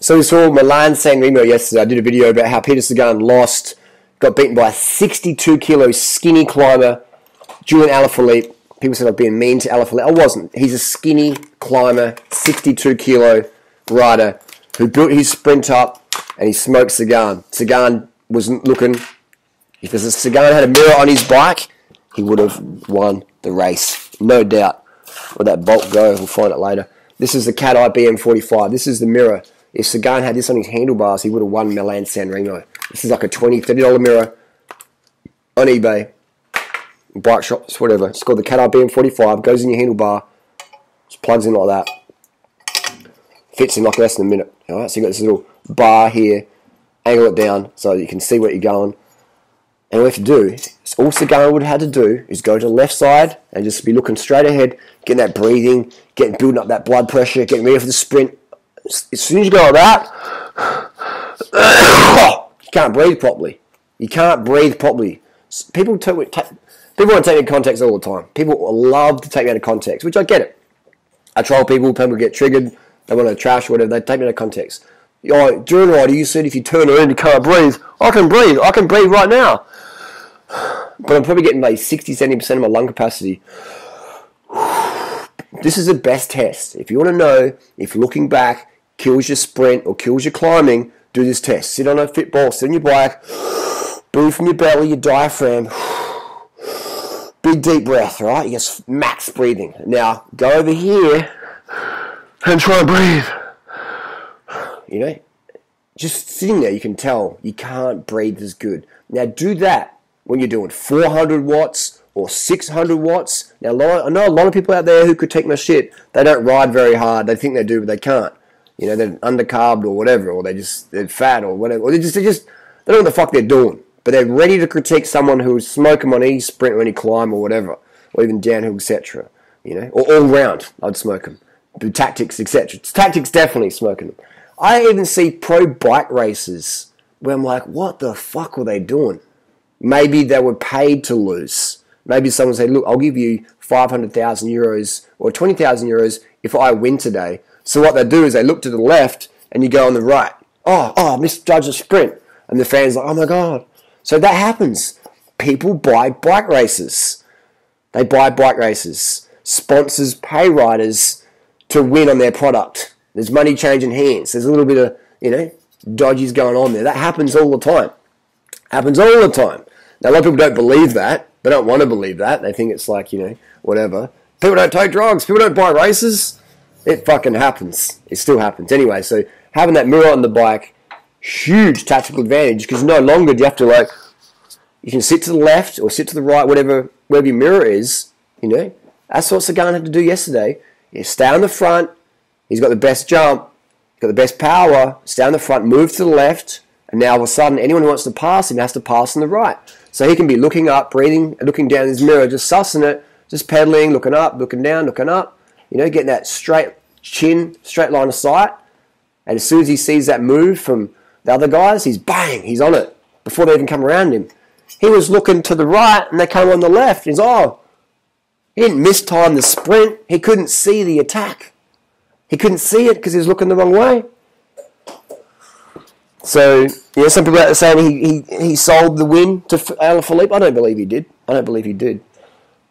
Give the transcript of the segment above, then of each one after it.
So we saw Milan San Remo yesterday. I did a video about how Peter Sagan got beaten by a 62-kilo skinny climber, Julian Alaphilippe. People said I've been mean to Alaphilippe. I wasn't. He's a skinny climber, 62-kilo rider who built his sprint up and he smoked Sagan. Sagan wasn't looking. If Sagan had a mirror on his bike, he would have won the race. No doubt. Where'd that bolt go? We'll find it later. This is the Cat Eye BM45. This is the mirror. If Sagan had this on his handlebars, he would have won Milan San Remo. This is like a $20, $30 mirror on eBay. Bike shops, whatever. It's called the Cat Eye BM45. Goes in your handlebar. Just plugs in like that. Fits in like less than a minute. Alright, so you got this little bar here. Angle it down so you can see where you're going. And all you have to do, all Sagan would have had to do is go to the left side and just be looking straight ahead, getting that breathing, building up that blood pressure, getting ready for the sprint. As soon as you go like that, you can't breathe properly. You can't breathe properly. People want to take me out of context all the time. People love to take me out of context, which I get it. I troll people get triggered, they want to trash or whatever, they take me out of context. Durianrider, you said if you turn around you can't breathe. I can breathe right now. But I'm probably getting like 60-70% of my lung capacity. This is the best test. If you want to know if looking back kills your sprint or kills your climbing, do this test. Sit on a fit ball, sit on your bike, breathe from your belly, your diaphragm. Big deep breath, right? You get max breathing. Now, go over here and try and breathe. You know, just sitting there, you can tell you can't breathe as good. Now, do that when you're doing 400 watts or 600 watts. Now, I know a lot of people out there who could take my shit. They don't ride very hard. They think they do, but they can't. You know, they're undercarbed or whatever, or they're fat or whatever. Or they don't know what the fuck they're doing. But they're ready to critique someone who's smoking on any sprint or any climb or whatever, or even downhill, etc. You know, or all round, I'd smoke them. Do tactics, etc. Tactics, definitely smoking them. I even see pro bike races where I'm like, what the fuck were they doing? Maybe they were paid to lose. Maybe someone said, look, I'll give you 500,000 euros or 20,000 euros if I win today. So what they do is they look to the left and you go on the right. I misjudged the sprint. And the fans are like, oh my God. So that happens. People buy bike races. They buy bike races. Sponsors pay riders to win on their product. There's money changing hands. There's a little bit of, dodgies going on there. That happens all the time. Happens all the time. Now, a lot of people don't believe that. They don't want to believe that. They think it's like, whatever. People don't take drugs. People don't buy races. It fucking happens. It still happens. Anyway, so having that mirror on the bike, huge tactical advantage because no longer do you have to you can sit to the left or sit to the right, wherever your mirror is, That's what Sagan had to do yesterday. Stay on the front. He's got the best jump. He's got the best power. Stay on the front, move to the left, and now all of a sudden anyone who wants to pass him has to pass on the right. So he can be looking up, breathing, looking down his mirror, just sussing it, just pedaling, looking up, looking down, looking up, getting that straight chin, straight line of sight. And as soon as he sees that move from the other guys, he's on it before they even come around him. He was looking to the right and they came on the left. He's, he didn't mistime the sprint. He couldn't see the attack. He couldn't see it because he was looking the wrong way. So, some people out there saying he sold the win to Alaphilippe. I don't believe he did.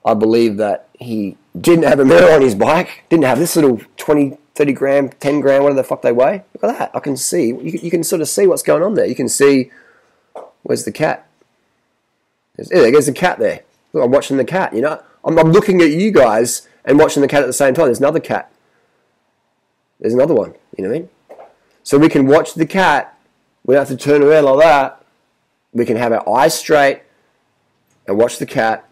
I believe that he didn't have a mirror on his bike, didn't have this little 20, 30 gram, 10 gram, whatever the fuck they weigh. Look at that. I can see. You can sort of see what's going on there. You can see, where's the cat? There's a cat there. Look, I'm watching the cat, I'm looking at you guys and watching the cat at the same time. There's another cat. There's another one, you know what I mean? So we can watch the cat. We don't have to turn around like that. We can have our eyes straight and watch the cat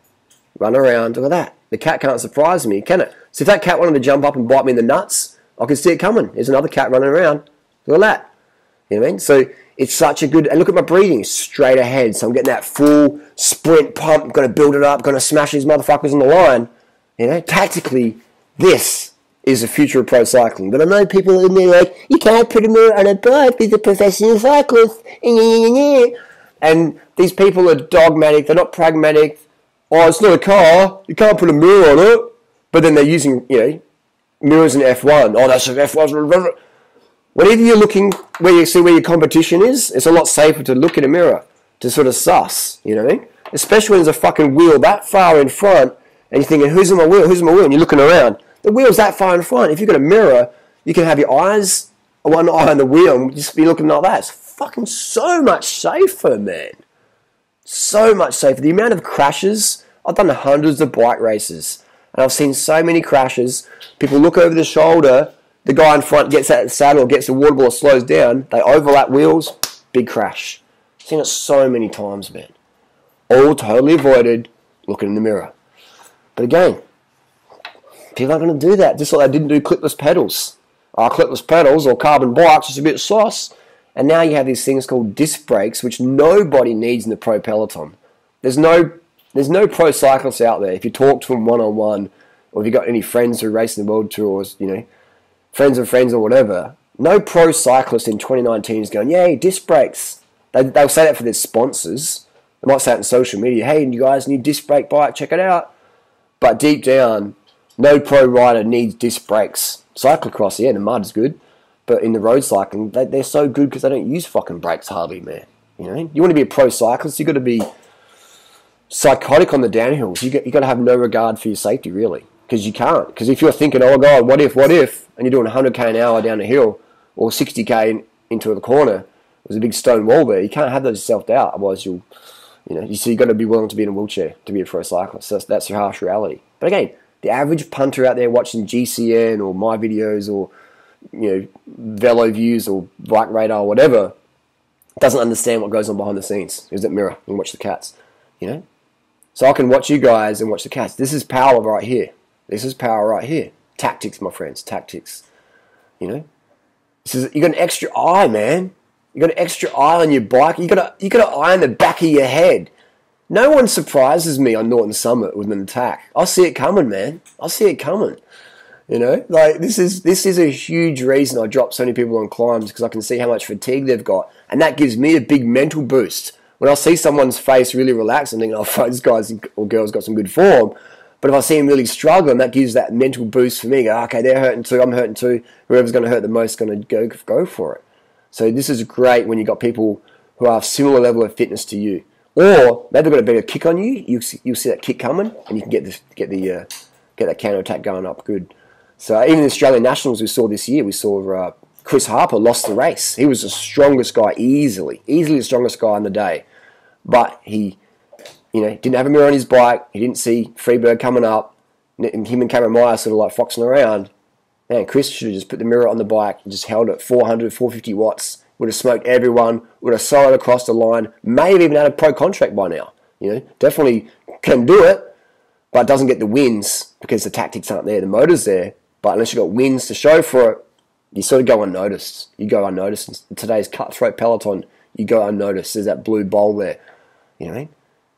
run around. Look at that. The cat can't surprise me, can it? So if that cat wanted to jump up and bite me in the nuts, I can see it coming. There's another cat running around. Look at that. You know what I mean? So it's such a good... And look at my breathing. Straight ahead. So I'm getting that full sprint pump. Got to build it up. Got to smash these motherfuckers on the line. Tactically, this is the future of pro cycling. But I know people in there like, you can't put a mirror on a bike. He's a professional cyclist. And these people are dogmatic. They're not pragmatic. It's not a car. You can't put a mirror on it. But then they're using, mirrors in F1. That's an F1. Whenever you're looking where you see where your competition is, it's a lot safer to look in a mirror to sort of suss, you know what I mean? Especially when there's a fucking wheel that far in front and you're thinking, who's in my wheel, who's in my wheel? And you're looking around. The wheel's that far in front. If you've got a mirror, you can have your eyes, one eye on the wheel and just be looking like that. It's fucking so much safer, man. So much safer. The amount of crashes, I've done hundreds of bike races and I've seen so many crashes. People look over the shoulder, the guy in front gets out of the saddle, gets the water ball, slows down, they overlap wheels, big crash. I've seen it so many times, man. All totally avoided looking in the mirror. But again, people aren't going to do that, just like they didn't do clipless pedals. Clipless pedals or carbon bikes is a bit sauce. And now you have these things called disc brakes, which nobody needs in the pro peloton. There's no pro cyclists out there. If you talk to them one-on-one, or if you've got any friends who race in the world tours, you know, friends of friends or whatever, no pro cyclist in 2019 is going, yay, disc brakes. They'll say that for their sponsors. They might say it on social media, hey, you guys need disc brake bike, check it out. But deep down, no pro rider needs disc brakes. Cyclocross, yeah, the mud's good. But in the road cycling, they're so good because they don't use fucking brakes hardly, man. You know, you want to be a pro cyclist, you've got to be psychotic on the downhills. You got to have no regard for your safety, really, because you can't. Because if you're thinking, oh god, what if, and you're doing 100k an hour down a hill or 60k into the corner, there's a big stone wall there. You can't have those self-doubt, otherwise you'll, so you've got to be willing to be in a wheelchair to be a pro cyclist. So that's your harsh reality. But again, the average punter out there watching GCN or my videos or Velo Views or Bike Radar or whatever doesn't understand what goes on behind the scenes. There's that mirror and watch the cats, So I can watch you guys and watch the cats. This is power right here. This is power right here. Tactics, my friends. Tactics. You got an extra eye, man. You got an extra eye on your bike. You got an eye on the back of your head. No one surprises me on Norton Summit with an attack. I see it coming, man. I see it coming. Like this is a huge reason I drop so many people on climbs, because I can see how much fatigue they've got, and that gives me a big mental boost. When I see someone's face really relaxed, I'm thinking, oh, this guy's or girl's got some good form. But if I see him really struggling, that gives that mental boost for me. Go, okay, they're hurting too, I'm hurting too. Whoever's going to hurt the most is going to go for it. So this is great when you've got people who have similar level of fitness to you. Or maybe they've got a better kick on you. You'll see that kick coming, and you can get that counter attack going up good. So even the Australian Nationals we saw this year, we saw Chris Harper lost the race. He was the strongest guy, easily the strongest guy on the day. But he, didn't have a mirror on his bike. He didn't see Freeberg coming up. And him and Cameron Meyer sort of like foxing around. Man, Chris should have just put the mirror on the bike and just held it 400, 450 watts. Would have smoked everyone. Would have soloed across the line. May have even had a pro contract by now. Definitely can do it, but doesn't get the wins because the tactics aren't there. The motor's there. But unless you've got wins to show for it, you sort of go unnoticed. You go unnoticed. In today's cutthroat peloton, you go unnoticed. There's that blue bowl there. You know what I mean?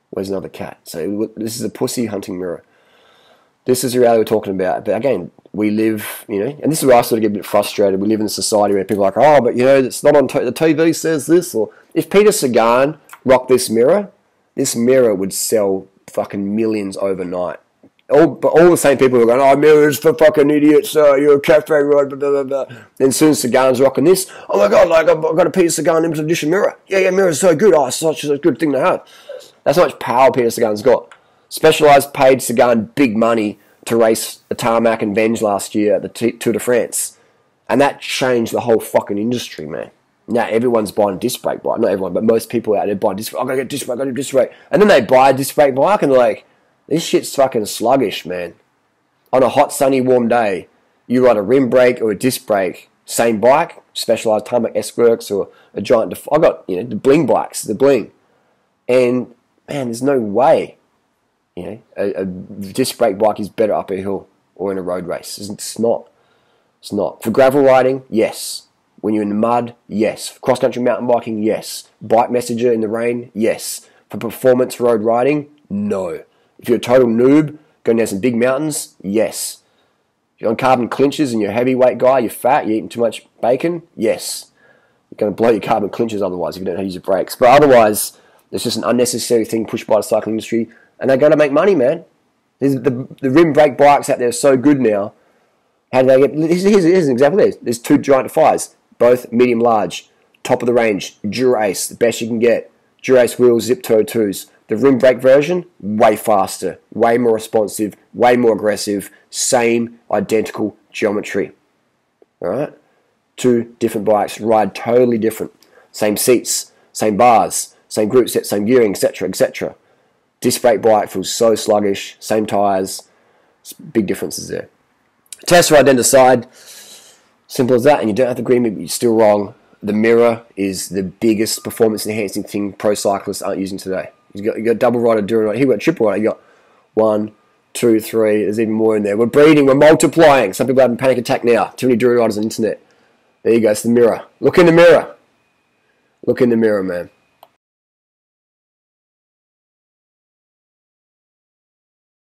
Where's another cat? So this is a pussy hunting mirror. This is the reality we're talking about. But again, we live, and this is where I sort of get a bit frustrated. We live in a society where people are like, oh, but it's not on the TV says this. Or if Peter Sagan rocked this mirror would sell fucking millions overnight. But all the same people who are going, oh, mirrors for fucking idiots, you're a cafe ride, blah, blah, blah. Then as soon as Sagan's rocking this, oh my god, like I've got a Peter Sagan limited edition mirror. Yeah, mirror's so good. Oh, it's such a good thing to have. That's how much power Peter Sagan's got. Specialized paid Sagan big money to race the Tarmac and Venge last year at the Tour de France. And that changed the whole fucking industry, man. Now everyone's buying a disc brake bike. Not everyone, but most people out there buying disc brake. I'm going to get disc brake, I'm going to get disc brake. And then they buy a disc brake bike and they're like, this shit's fucking sluggish, man. On a hot, sunny, warm day, you ride a rim brake or a disc brake, same bike, Specialized Tarmac S-Works or a giant... I got, the bling bikes, the bling. And, man, there's no way, a disc brake bike is better up a hill or in a road race. It's not. It's not. For gravel riding, yes. When you're in the mud, yes. For cross-country mountain biking, yes. Bike messenger in the rain, yes. For performance road riding, no. If you're a total noob, going down some big mountains, yes. If you're on carbon clinches and you're a heavyweight guy, you're fat, you're eating too much bacon, yes. You're going to blow your carbon clinches otherwise if you don't know how to use your brakes. But otherwise, it's just an unnecessary thing pushed by the cycling industry, and they got to make money, man. The rim brake bikes out there are so good now. How do they get... Here's an example. There's two giant fires. both medium large, top of the range, Dura-Ace, the best you can get. Dura-Ace wheels, Zip Toe 2s. The rim brake version, way faster, way more responsive, way more aggressive, same identical geometry. Alright? Two different bikes, ride totally different. Same seats, same bars, same group set, same gearing, etc., etc. Disc brake bike feels so sluggish, same tyres, big differences there. Test ride then decide, simple as that, and you don't have to agree with me, but you're still wrong. The mirror is the biggest performance enhancing thing pro cyclists aren't using today. You got double rider, Durianrider, here we got triple rider, you got 1, 2, 3, there's even more in there. We're breeding, we're multiplying. Some people are having panic attack now. Too many Durianriders on the internet. There you go, it's the mirror. Look in the mirror. Look in the mirror, man.